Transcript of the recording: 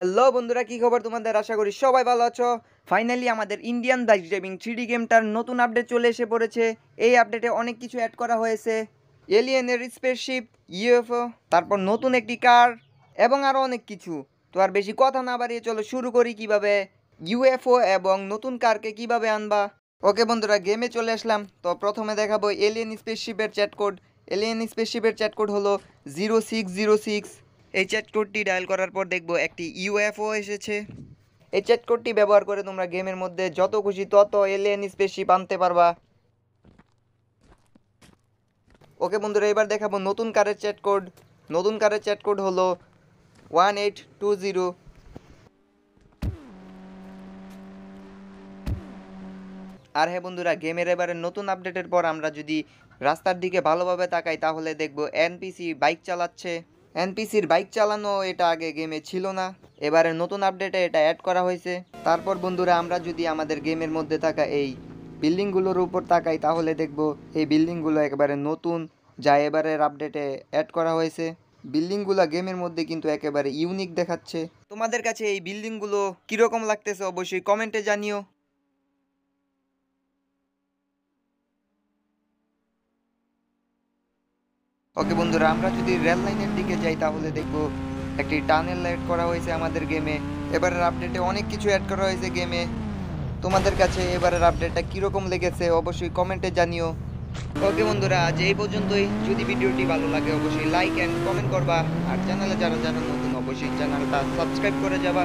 Hello বন্ধুরা, কি খবর তোমাদের? আশা করি সবাই ভালো আছো। ফাইনালি আমাদের ইন্ডিয়ান বাইক ড্রাইভিং 3D গেমটার নতুন আপডেট চলে এসে পড়েছে। এই আপডেটে অনেক কিছু অ্যাড করা হয়েছে। এলিয়েনের স্পেসশিপ, ইউএফও, তারপর নতুন একটি কার এবং আরও অনেক কিছু। তো আর বেশি কথা না বাড়িয়ে চলো শুরু করি কিভাবে ইউএফও এবং নতুন কারকে কিভাবে আনবা। ওকে বন্ধুরা, গেমে চলে আসলাম। তো প্রথমে দেখাবো এলিয়েন স্পেসশিপের চ্যাট কোড। এলিয়েন স্পেসশিপের চ্যাট কোড হলো 0606। এই চ্যাট কোডটি ডায়াল করার পর দেখবো একটি ইউএফও এসেছে। এই চ্যাট কোডটি ব্যবহার করে তোমরা গেমের মধ্যে যত খুশি তত এলিয়েন স্পেসশিপ আনতে পারবা। ওকে বন্ধুরা, এবার দেখাবো নতুন কারের চ্যাট কোড। নতুন কারের চ্যাট কোড হলো 1820। আর হ্যাঁ বন্ধুরা, গেমের এবারে নতুন আপডেটের পর আমরা যদি রাস্তার দিকে ভালোভাবে তাকাই তাহলে দেখবো এনপিসি বাইক চালাচ্ছে। এনপিসির বাইক চালানো এটা আগে গেমে ছিল না, এবারে নতুন আপডেটে এটা অ্যাড করা হয়েছে। তারপর বন্ধুরা, আমরা যদি আমাদের গেমের মধ্যে থাকা এই বিল্ডিংগুলোর উপর তাকাই তাহলে দেখবো এই বিল্ডিংগুলো একেবারে নতুন, যা এবারের আপডেটে অ্যাড করা হয়েছে। বিল্ডিংগুলো গেমের মধ্যে কিন্তু একেবারে ইউনিক দেখাচ্ছে। তোমাদের কাছে এই বিল্ডিংগুলো কীরকম লাগতেছে অবশ্যই কমেন্টে জানিও। ওকে বন্ধুরা, আমরা যদি রেল লাইনের দিকে যাই তাহলে দেখব একটি টানেল অ্যাড করা হয়েছে আমাদের গেমে। এবারের আপডেটে অনেক কিছু অ্যাড করা হয়েছে গেমে। তোমাদের কাছে এবারের আপডেটটা কীরকম লেগেছে অবশ্যই কমেন্টে জানিও। ওকে বন্ধুরা, আজ এই পর্যন্তই। যদি ভিডিওটি ভালো লাগে অবশ্যই লাইক অ্যান্ড কমেন্ট করবা। আর চ্যানেলে যারা যারা নতুন অবশ্যই চ্যানেলটা সাবস্ক্রাইব করে যাবা।